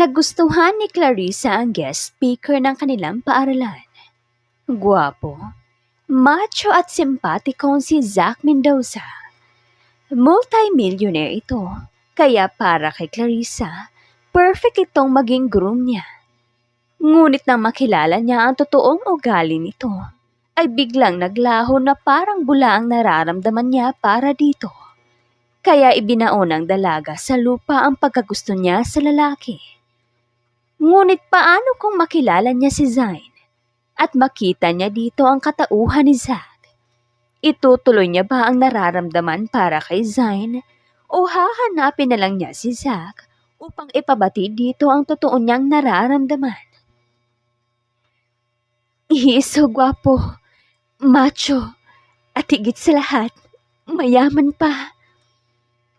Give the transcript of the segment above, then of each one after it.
Nagustuhan ni Clarissa ang guest speaker ng kanilang paaralan. Guwapo, macho at simpatikong si Zach Mendoza. Multi-millionaire ito, kaya para kay Clarissa, perfect itong maging groom niya. Ngunit nang makilala niya ang totoong ugali nito, ay biglang naglaho na parang bula ang nararamdaman niya para dito. Kaya ibinaon ng dalaga sa lupa ang pagkagusto niya sa lalaki. Ngunit paano kung makilala niya si Zain at makita niya dito ang katauhan ni Zach? Itutuloy niya ba ang nararamdaman para kay Zain o hahanapin na lang niya si Zach upang ipabati dito ang totoo niyang nararamdaman? He is so gwapo, macho, at higit sa lahat, mayaman pa.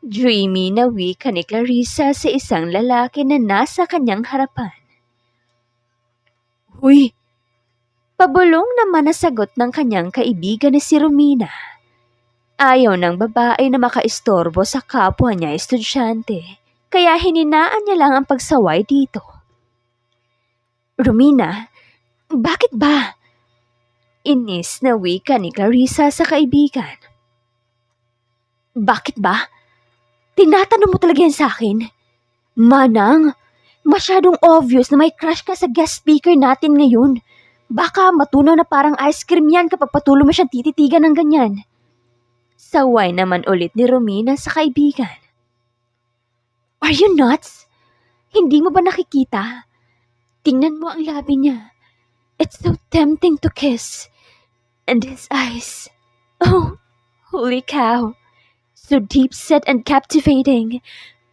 Dreamy na wika ni Clarissa sa isang lalaki na nasa kanyang harapan. Huy! Pabulong naman na sagot ng kanyang kaibigan na si Romina. Ayaw ng babae na makaistorbo sa kapwa niya estudyante, kaya hininaan niya lang ang pagsaway dito. Romina, bakit ba? Inis na wika ni Clarissa sa kaibigan. Bakit ba? Tinatanong mo talaga yan sa akin? Manang, masyadong obvious na may crush ka sa guest speaker natin ngayon. Baka matunaw na parang ice cream yan kapag patuloy mo siyang tititigan ng ganyan. Saway naman ulit ni Romina sa kaibigan. Are you nuts? Hindi mo ba nakikita? Tingnan mo ang labi niya. It's so tempting to kiss. And his eyes. Oh, holy cow. So deep-set and captivating.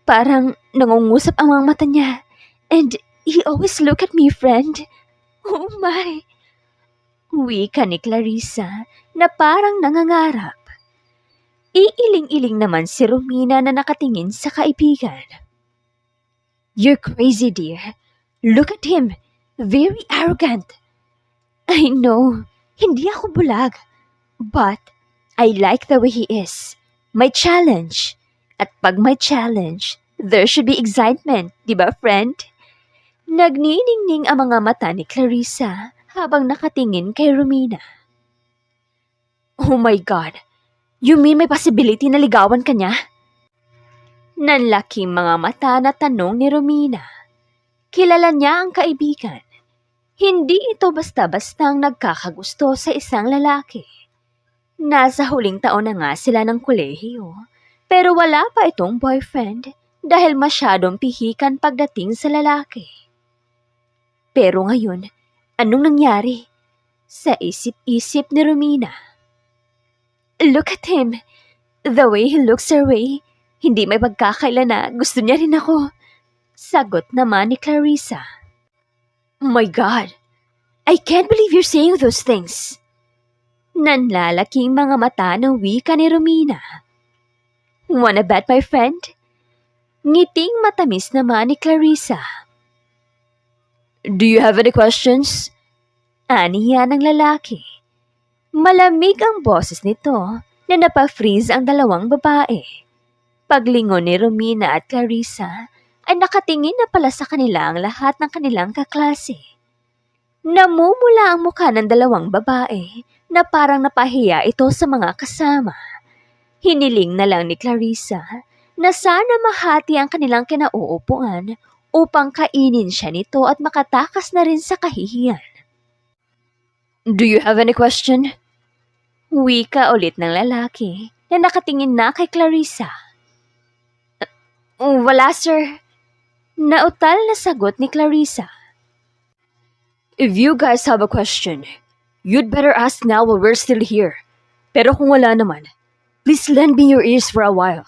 Parang nangungusap ang mga mata niya. And he always look at me, friend. Oh my! Wika ni Clarissa na parang nangangarap. Iiling-iling naman si Romina na nakatingin sa kaibigan. You're crazy, dear. Look at him. Very arrogant. I know, hindi ako bulag. But I like the way he is. May challenge. At pag may challenge, there should be excitement, di ba, friend? Nagniningning ang mga mata ni Clarissa habang nakatingin kay Romina. Oh my God! You mean may possibility na ligawan ka niya? Nanlaking mga mata na tanong ni Romina. Kilala niya ang kaibigan. Hindi ito basta-bastang nagkakagusto sa isang lalaki. Nasa huling taon na nga sila ng kolehiyo, pero wala pa itong boyfriend dahil masyadong pihikan pagdating sa lalaki. Pero ngayon, anong nangyari? Sa isip-isip ni Romina. Look at him. The way he looks her way, hindi may pagkakaila na gusto niya rin ako. Sagot naman ni Clarissa. My God, I can't believe you're saying those things. Nanlalaking mga mata ng wika ni Romina. Wanna bet, my friend? Ngiting matamis naman ni Clarissa. Do you have any questions? Aniya ng lalaki. Malamig ang boses nito na napa-freeze ang dalawang babae. Paglingon ni Romina at Clarissa ay nakatingin na pala sa kanila ang lahat ng kanilang kaklase. Namumula ang mukha ng dalawang babae na parang napahiya ito sa mga kasama. Hiniling na lang ni Clarissa na sana mahati ang kanilang kinauupuan upang kainin siya nito at makatakas na rin sa kahihiyan. Do you have any question? Wika ulit ng lalaki na nakatingin na kay Clarissa. Wala, sir. Nautal na sagot ni Clarissa. If you guys have a question, you'd better ask now while we're still here. Pero kung wala naman, please lend me your ears for a while.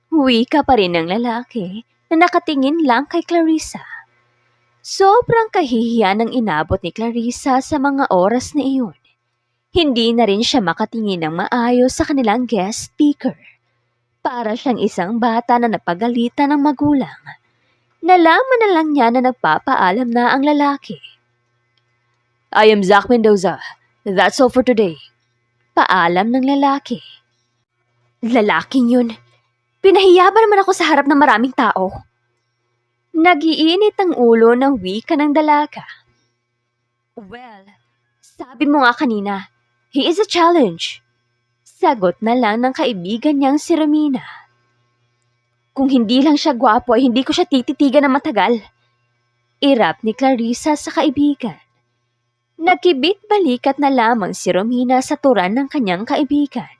Wika pa rin ng lalaki na nakatingin lang kay Clarissa. Sobrang kahihiyan ang inabot ni Clarissa sa mga oras na iyon. Hindi na rin siya makatingin ng maayos sa kanilang guest speaker. Para siyang isang bata na napagalitan ng magulang. Nalaman na lang niya na nagpapaalam na ang lalaki. I am Zach Mendoza. That's all for today. Paalam ng lalaki. Lalaking yun. Pinahiya ba naman ako sa harap ng maraming tao? Nagiinit ang ulo ng wika ng dalaga. Well, sabi mo nga kanina, he is a challenge. Sagot na lang ng kaibigan niyang si Romina. Kung hindi lang siya gwapo ay hindi ko siya tititigan ng matagal. Irap ni Clarissa sa kaibigan. Nagkibit-balikat na lamang si Romina sa turan ng kanyang kaibigan.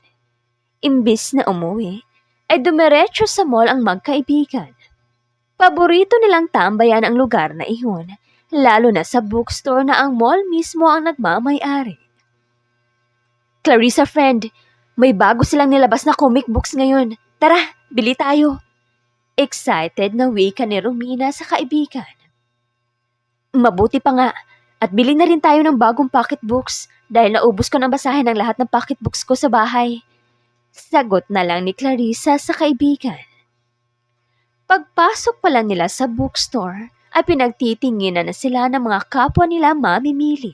Imbis na umuwi, ay dumiretso sa mall ang magkaibigan. Paborito nilang tambayan ang lugar na iyon, lalo na sa bookstore na ang mall mismo ang nagmamay-ari. Clarissa friend, may bago silang nilabas na comic books ngayon. Tara, bili tayo. Excited na wika ni Romina sa kaibigan. Mabuti pa nga, at bili na rin tayo ng bagong pocketbooks dahil naubos ko ng basahin ang lahat ng pocketbooks ko sa bahay. Sagot na lang ni Clarissa sa kaibigan. Pagpasok pa lang nila sa bookstore, ay pinagtitinginan na sila ng mga kapwa nila mamimili.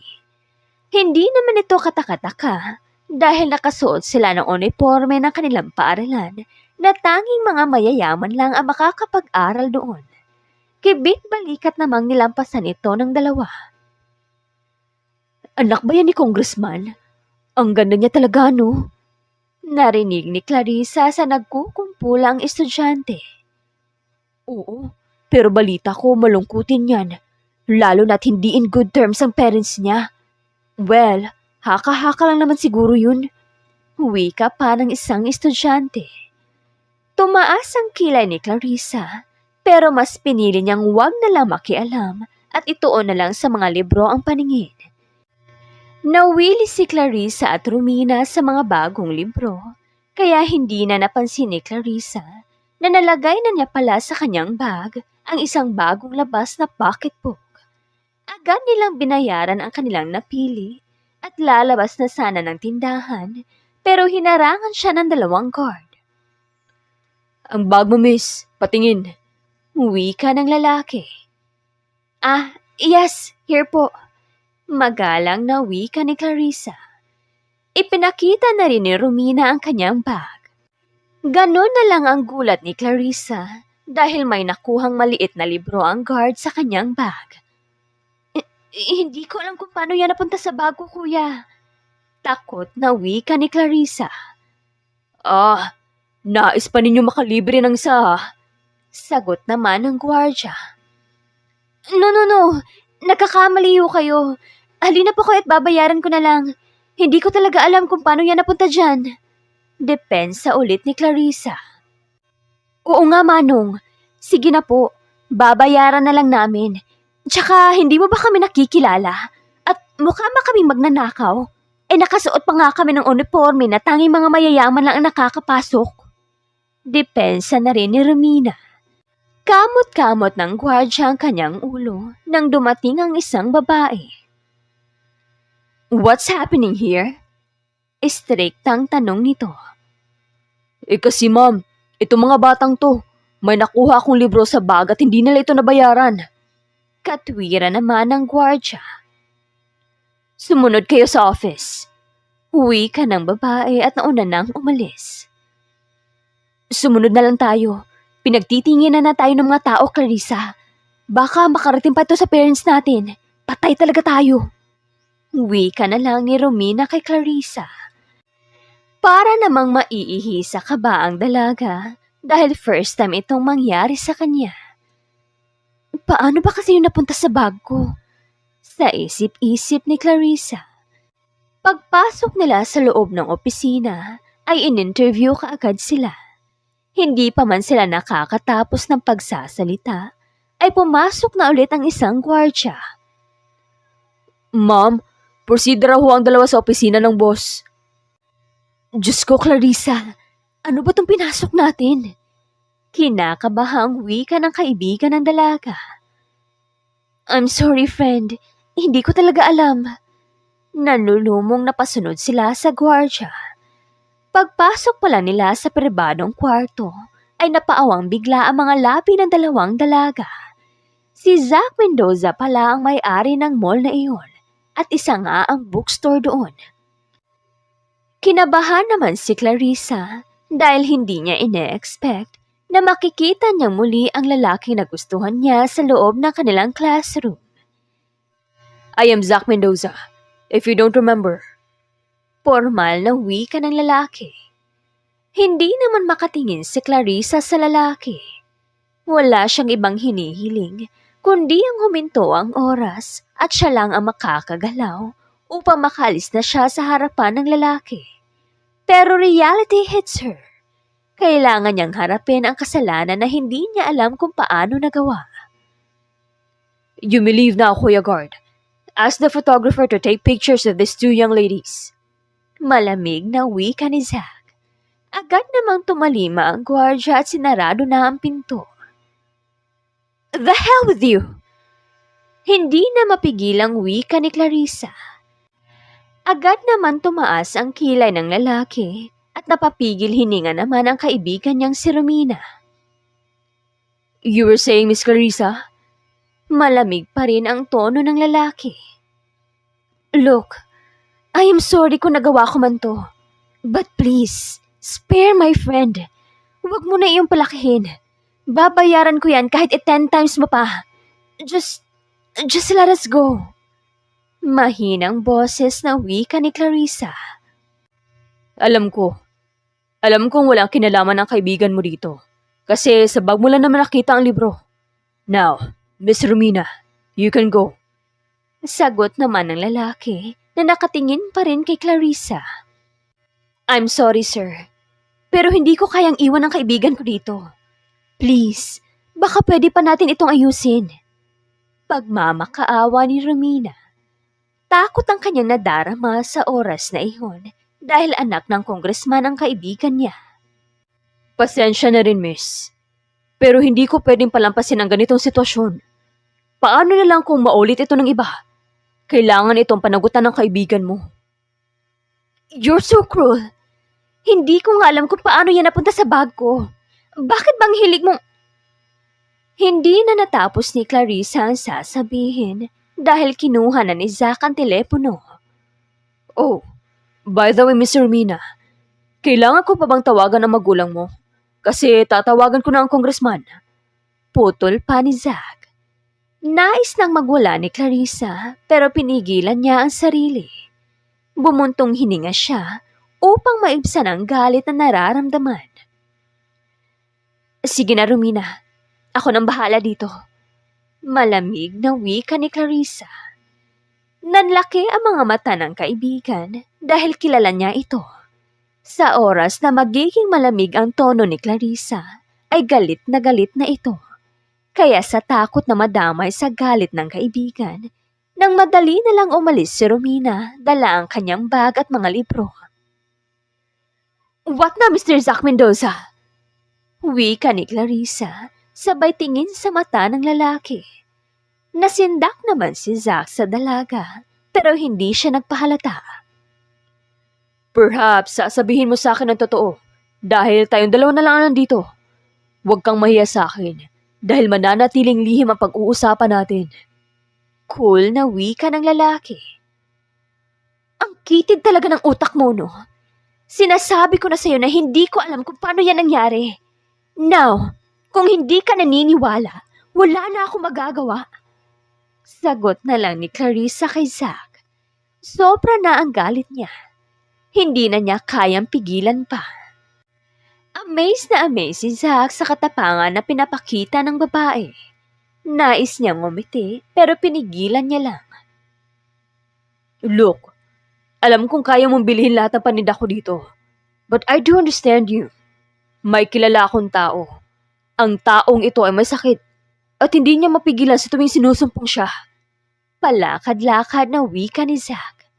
Hindi naman ito katakataka dahil nakasuot sila ng uniforme ng kanilang paaralan na tanging mga mayayaman lang ang makakapag-aral doon. Kibit-balikat namang nilampasan ito ng dalawa. Anak ba yan ni Congressman? Ang ganda niya talaga, no? Narinig ni Clarissa sa nagkukumpulang estudyante. Oo, pero balita ko malungkutin yan. Lalo na't hindi in good terms ang parents niya. Well, haka-haka lang naman siguro yun. Wika pa ng isang estudyante. Tumaas ang kilay ni Clarissa, pero mas pinili niyang wag na lang makialam at ituon na lang sa mga libro ang paningin. Nawili si Clarissa at Romina sa mga bagong libro, kaya hindi na napansin ni Clarissa na nalagay na niya pala sa kanyang bag ang isang bagong labas na pocketbook. Agad nilang binayaran ang kanilang napili at lalabas na sana ng tindahan pero hinarangan siya ng 2 guard. Ang bag mo, miss. Patingin. Wika ng lalaki. Ah, yes, here po. Magalang na wika ni Clarissa. Ipinakita na rin ni Romina ang kanyang bag. Ganon na lang ang gulat ni Clarissa dahil may nakuhang maliit na libro ang guard sa kanyang bag. Hindi ko alam kung paano yan napunta sa bag ko, kuya. Takot na wika ni Clarissa. Nais pa ninyo makalibre ng isa. Sagot naman ng gwardya. No. Nagkakamali kayo. Halina po kayo at babayaran ko na lang. Hindi ko talaga alam kung paano yan napunta dyan. Depensa ulit ni Clarissa. Oo nga, Manong. Sige na po. Babayaran na lang namin. Tsaka, hindi mo ba kami nakikilala? At mukha ba kaming magnanakaw? Nakasuot pa nga kami ng uniforme na tanging mga mayayaman lang ang nakakapasok. Depensa na rin ni Romina. Kamot-kamot ng gwardya ang kanyang ulo nang dumating ang isang babae. What's happening here? Istriktang tanong nito. Kasi ma'am, itong mga batang to, may nakuha akong libro sa bag at hindi nila ito nabayaran. Katwira naman ng gwardya. Sumunod kayo sa office. Uwi ka ng babae at nauna nang umalis. Sumunod na lang tayo. Pinagtitinginan na tayo ng mga tao, Clarissa. Baka makarating pa ito sa parents natin. Patay talaga tayo. Uwi ka na lang ni Romina kay Clarissa. Para namang maiihisa ka ba ang dalaga dahil first time itong mangyari sa kanya. Paano ba kasi yun napunta sa bag ko? Sa isip-isip ni Clarissa. Pagpasok nila sa loob ng opisina, ay in-interview kaagad sila. Hindi pa man sila nakakatapos ng pagsasalita, ay pumasok na ulit ang isang gwardya. Ma'am, proceed raw ho ang dalawa sa opisina ng boss. Diyos ko, Clarissa, ano ba itong pinasok natin? Kinakabahang wika ng kaibigan ng dalaga. I'm sorry, friend. Hindi ko talaga alam. Nanlulumong napasunod sila sa gwardya. Pagpasok pala nila sa pribadong kwarto, ay napaawang bigla ang mga labi ng 2 dalaga. Si Zack Mendoza pala ang may-ari ng mall na iyon at isa nga ang bookstore doon. Kinabahan naman si Clarissa dahil hindi niya ine-expect na makikita niyang muli ang lalaking nagustuhan niya sa loob ng kanilang classroom. I am Zach Mendoza, if you don't remember. Formal na wika ng lalaki. Hindi naman makatingin si Clarissa sa lalaki. Wala siyang ibang hinihiling, kundi ang huminto ang oras at siya lang ang makakagalaw upang makalis na siya sa harapan ng lalaki. Pero reality hits her. Kailangan niyang harapin ang kasalanan na hindi niya alam kung paano nagawa. You may leave now, Kuya Guard. Ask the photographer to take pictures of these two young ladies. Malamig na wika ni Zach. Agad namang tumalima ang gwardya at sinarado na ang pinto. The hell with you! Hindi na mapigilang wika ni Clarissa. Agad naman tumaas ang kilay ng lalaki at napapigil hininga naman ang kaibigan niyang si Romina. You were saying, Miss Clarissa? Malamig pa rin ang tono ng lalaki. Look, I am sorry kung nagawa ko man to. But please, spare my friend. Huwag mo na iyong palakihin. Babayaran ko yan kahit 10 times mo pa. Just let us go. Mahinang boses na wika ni Clarissa. Alam kong walang kinalaman ng kaibigan mo dito. Kasi sa bag mo lang naman nakita ang libro. Now, Miss Romina, you can go. Sagot naman ng lalaki na nakatingin pa rin kay Clarissa. I'm sorry, sir. Pero hindi ko kayang iwan ang kaibigan ko dito. Please, baka pwede pa natin itong ayusin. Pagmamakaawa ni Romina. Takot ang kanyang nadarama sa oras na iyon dahil anak ng congressman ang kaibigan niya. Pasensya na rin, miss. Pero hindi ko pwedeng palampasin ang ganitong sitwasyon. Paano na lang kung maulit ito ng iba? Kailangan itong panagutan ng kaibigan mo. You're so cruel. Hindi ko nga alam kung paano yan napunta sa bag ko. Bakit bang hilig mong... Hindi na natapos ni Clarissa ang sasabihin dahil kinuha na ni Zach ang telepono. Oh, by the way, Miss Romina, kailangan ko pa bang tawagan ang magulang mo? Kasi tatawagan ko na ang congressman. Putol pa ni Zach. Nais nang magwala ni Clarissa pero pinigilan niya ang sarili. Bumuntong hininga siya upang maibsan ang galit na nararamdaman. Sige na, Romina. Ako nang bahala dito. Malamig na wika ni Clarissa. Nanlaki ang mga mata ng kaibigan dahil kilala niya ito. Sa oras na magiging malamig ang tono ni Clarissa, ay galit na ito. Kaya sa takot na madamay sa galit ng kaibigan, nang madali na lang umalis si Romina, dala ang kanyang bag at mga libro. What na, Mr. Zach Mendoza? Wika ni Clarissa, sabay tingin sa mata ng lalaki. Nasindak naman si Zach sa dalaga, pero hindi siya nagpahalata. Perhaps sasabihin mo sa akin ang totoo dahil tayong dalawa na lang nandito. Huwag kang mahiya sa akin dahil mananatiling lihim ang pag-uusapan natin. Cool na wika ng lalaki. Ang kitid talaga ng utak mo, no? Sinasabi ko na sa'yo na hindi ko alam kung paano yan nangyari. Now, kung hindi ka naniniwala, wala na akong magagawa. Sagot na lang ni Clarissa kay Zach. Sobra na ang galit niya. Hindi na niya kayang pigilan pa. Amazed si Zach sa katapangan na pinapakita ng babae. Nais niyang ngumiti pero pinigilan niya lang. Look, alam kong kaya mong bilhin lahat ng paninda ko dito. But I do understand you. May kilala akong tao. Ang taong ito ay may sakit at hindi niya mapigilan sa tuwing sinusumpong siya. Palakad-lakad na wika ni Zach.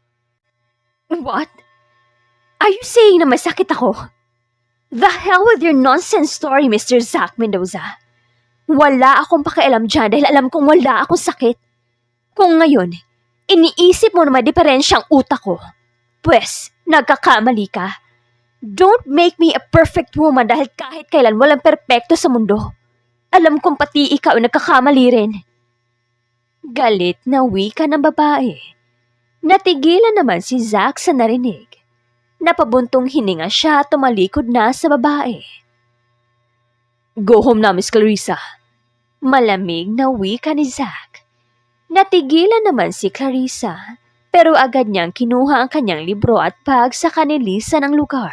What? Are you saying na may sakit ako? The hell with your nonsense story, Mr. Zach Mendoza. Wala akong pakialam dyan dahil alam kong wala akong sakit. Kung ngayon, iniisip mo na may diferensyang utak ko, pwes, nagkakamali ka. Don't make me a perfect woman dahil kahit kailan walang perpekto sa mundo. Alam kong pati ikaw ay nagkakamali rin. Galit na wika ng babae. Natigilan naman si Zach sa narinig. Napabuntong hininga siya at tumalikod na sa babae. Go home na, Miss Clarissa. Malamig na wika ni Zack. Natigilan naman si Clarissa, pero agad niyang kinuha ang kanyang libro at bag sa kanilisan ng lugar.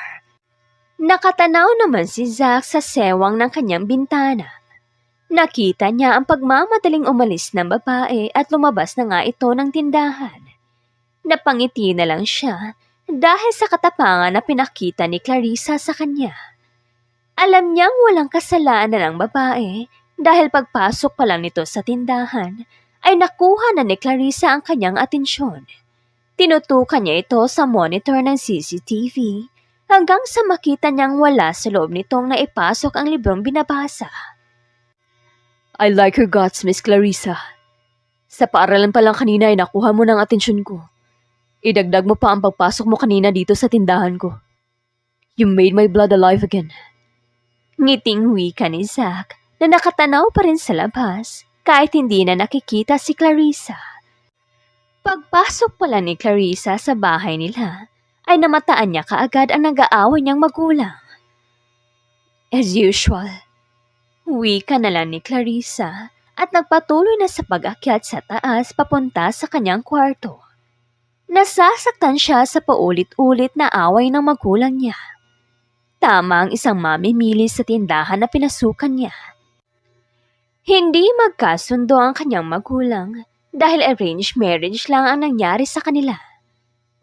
Nakatanaw naman si Zack sa sewang ng kanyang bintana. Nakita niya ang pagmamadaling umalis ng babae at lumabas na nga ito ng tindahan. Napangiti na lang siya dahil sa katapangan na pinakita ni Clarissa sa kanya. Alam niyang walang kasalanan ng babae dahil pagpasok pa lang nito sa tindahan ay nakuha na ni Clarissa ang kanyang atensyon. Tinutukan niya ito sa monitor ng CCTV hanggang sa makita niyang wala sa loob nitong naipasok ang librong binabasa. I like your guts, Miss Clarissa. Sa paaralan pa lang kanina ay nakuha mo ng atensyon ko. Idagdag mo pa ang pagpasok mo kanina dito sa tindahan ko. You made my blood alive again. Ngiting wika ni Zack na nakatanaw pa rin sa labas kahit hindi na nakikita si Clarissa. Pagpasok pala ni Clarissa sa bahay nila ay namataan niya kaagad ang nag-aaway niyang magulang. As usual, wika na lang ni Clarissa at nagpatuloy na sa pag-akyat sa taas papunta sa kanyang kwarto. Nasasaktan siya sa paulit-ulit na away ng magulang niya. Tama ang isang mamimili sa tindahan na pinasukan niya. Hindi magkasundo ang kanyang magulang dahil arranged marriage lang ang nangyari sa kanila.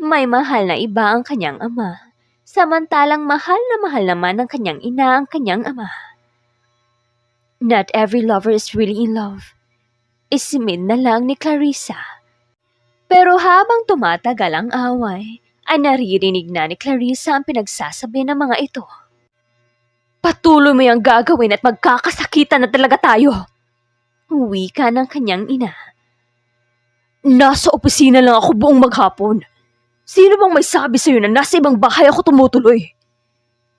May mahal na iba ang kanyang ama, samantalang mahal naman ng kanyang ina ang kanyang ama. Not every lover is really in love. Isimin na lang ni Clarissa. Pero habang tumatagal ang away, ay naririnig na ni Clarissa ang pinagsasabi ng mga ito. Patuloy mo yung gagawin at magkakasakitan na talaga tayo. Wika ng kanyang ina. Nasa opisina lang ako buong maghapon. Sino bang may sabi sa'yo na nasa ibang bahay ako tumutuloy?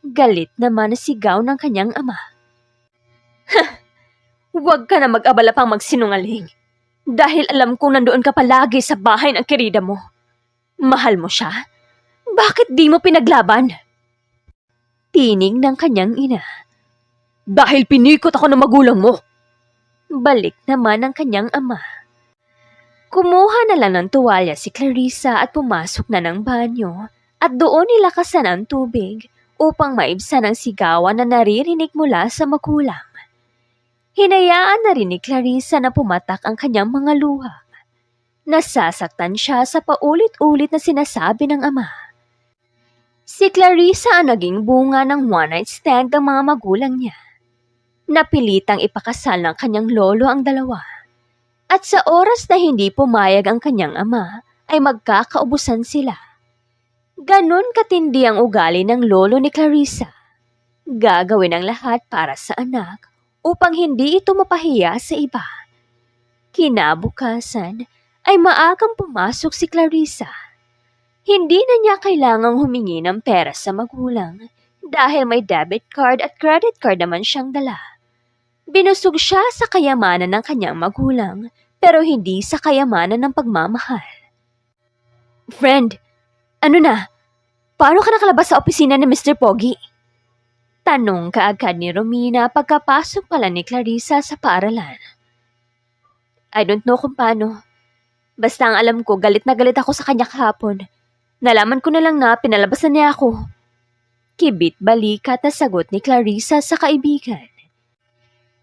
Galit naman na sigaw ng kanyang ama. Huwag ka na mag-abala pang magsinungaling. Dahil alam kong nandoon ka palagi sa bahay ng kirida mo. Mahal mo siya? Bakit di mo pinaglaban? Tinig ng kanyang ina. Dahil pinikot ako ng magulang mo. Balik naman ng kanyang ama. Kumuha na lang ng tuwalya si Clarissa at pumasok na ng banyo at doon nilakasan ang tubig upang maibsan ang sigawan na naririnig mula sa magulang. Hinayaan na rin ni Clarissa na pumatak ang kanyang mga luha. Nasasaktan siya sa paulit-ulit na sinasabi ng ama. Si Clarissa ang naging bunga ng one-night stand ng mga magulang niya. Napilitang ipakasal ng kanyang lolo ang dalawa. At sa oras na hindi pumayag ang kanyang ama, ay magkakaubusan sila. Ganon katindi ang ugali ng lolo ni Clarissa. Gagawin ang lahat para sa anak upang hindi ito mapahiya sa iba. Kinabukasan ay maagang pumasok si Clarissa. Hindi na niya kailangang humingi ng pera sa magulang dahil may debit card at credit card naman siyang dala. Binusog siya sa kayamanan ng kanyang magulang pero hindi sa kayamanan ng pagmamahal. Friend, ano na? Paano ka nakalabas sa opisina ni Mr. Pogi? Tanong kaagad ni Romina pagkapasok pala ni Clarissa sa paaralan. I don't know kung paano. Basta ang alam ko, galit na galit ako sa kanya kahapon. Nalaman ko na lang na pinalabas na niya ako. Kibit balikat na sagot ni Clarissa sa kaibigan.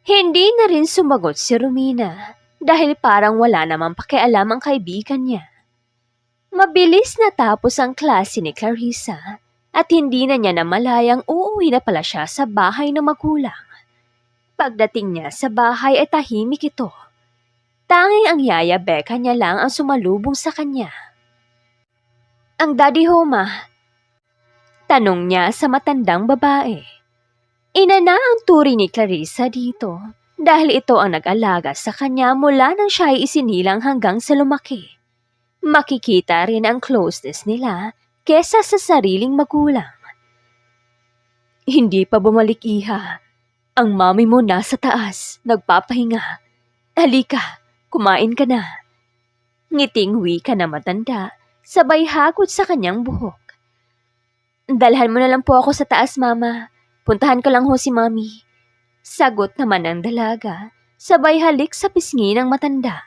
Hindi na rin sumagot si Romina dahil parang wala namang pakialam ang kaibigan niya. Mabilis natapos ang klase ni Clarissa at hindi na niya namalayang uuwi na pala siya sa bahay ng magulang. Pagdating niya sa bahay ay tahimik ito. Tanging ang yaya Becca niya lang ang sumalubong sa kanya. Ang daddy ho, ma? Tanong niya sa matandang babae. Ina na ang turi ni Clarissa dito dahil ito ang nag-alaga sa kanya mula nang siya ay isinilang hanggang sa lumaki. Makikita rin ang closeness nila kesa sa sariling magulang. Hindi pa bumalik, iha. Ang mami mo nasa taas, nagpapahinga. Halika, kumain ka na. Ngiting wika na matanda, sabay hagot sa kanyang buhok. Dalhan mo na lang po ako sa taas, mama. Puntahan ko lang ho si mami. Sagot naman ng dalaga, sabay halik sa pisngi ng matanda.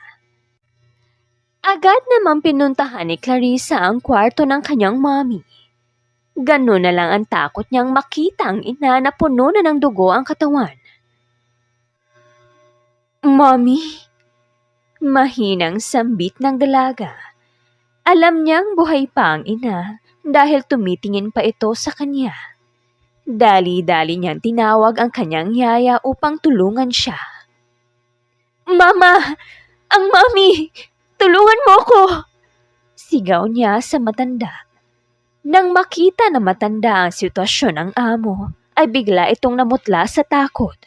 Agad namang pinuntahan ni Clarissa ang kwarto ng kanyang mommy. Ganun na lang ang takot niyang makita ang ina na puno na ng dugo ang katawan. Mommy? Mahinang sambit ng dalaga. Alam niyang buhay pa ang ina dahil tumitingin pa ito sa kanya. Dali-dali niyang tinawag ang kanyang yaya upang tulungan siya. Mama! Ang mommy! Tulungan mo ko! Sigaw niya sa matanda. Nang makita na matanda ang sitwasyon ng amo, ay bigla itong namutla sa takot.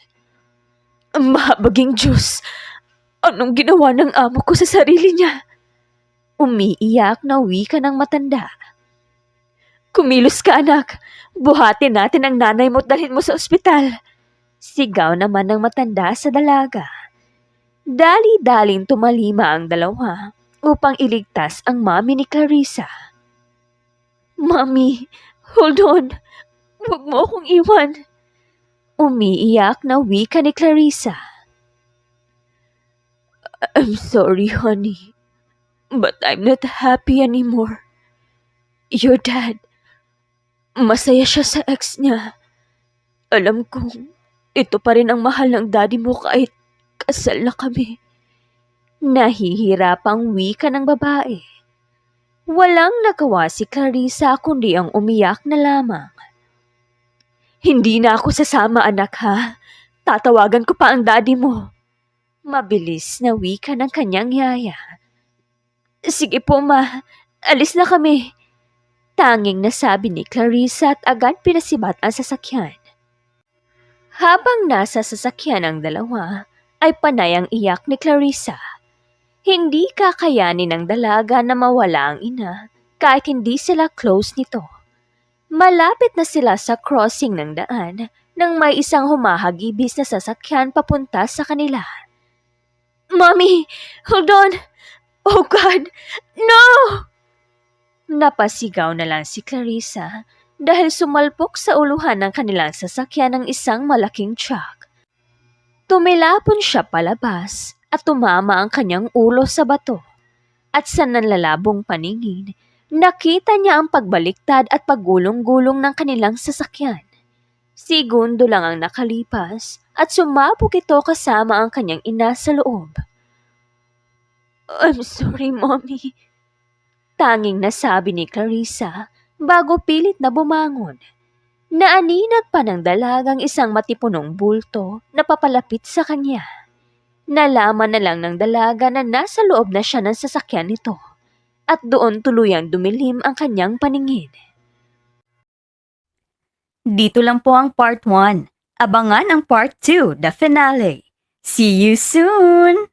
Mahabaging Diyos! Anong ginawa ng amo ko sa sarili niya? Umiiyak na wika ng matanda. Kumilos ka, anak. Buhatin natin ang nanay mo at dalhin mo sa ospital. Sigaw naman ng matanda sa dalaga. Dali-daling tumalima ang dalawa upang iligtas ang mami ni Clarissa. Mami, hold on. Huwag mo akong iwan. Umiiyak na wika ni Clarissa. I'm sorry, honey. But I'm not happy anymore. Your dad, masaya siya sa ex niya. Alam kong ito pa rin ang mahal ng daddy mo kahit kasal na kami. Nahihirapang wika ng babae. Walang nagawa si Clarissa kundi ang umiyak na lamang. Hindi na ako sasama, anak, ha? Tatawagan ko pa ang daddy mo. Mabilis na wika ng kanyang yaya. Sige po, ma. Alis na kami. Tanging nasabi ni Clarissa at agad pinasibat ang sasakyan. Habang nasa sasakyan ang dalawa, ay panay ang iyak ni Clarissa. Hindi kakayanin ng dalaga na mawala ang ina kahit hindi sila close nito. Malapit na sila sa crossing ng daan nang may isang humahagibis na sasakyan papunta sa kanila. Mommy, hold on! Oh God, no! Napasigaw na lang si Clarissa dahil sumalpok sa uluhan ng kanilang sasakyan ng isang malaking truck. Tumilapon siya palabas at tumama ang kanyang ulo sa bato. At sa nanlalabong paningin, nakita niya ang pagbaliktad at paggulong-gulong ng kanilang sasakyan. Segundo lang ang nakalipas at sumabog ito kasama ang kanyang ina sa loob. I'm sorry, Mommy. Tanging nasabi ni Clarissa bago pilit na bumangon. Naaninag pa ng dalagang isang matipunong bulto na papalapit sa kanya. Nalaman na lang ng dalaga na nasa loob na siya ng sasakyan nito at doon tuluyang dumilim ang kanyang paningin. Dito lang po ang part 1. Abangan ang part 2, the finale. See you soon!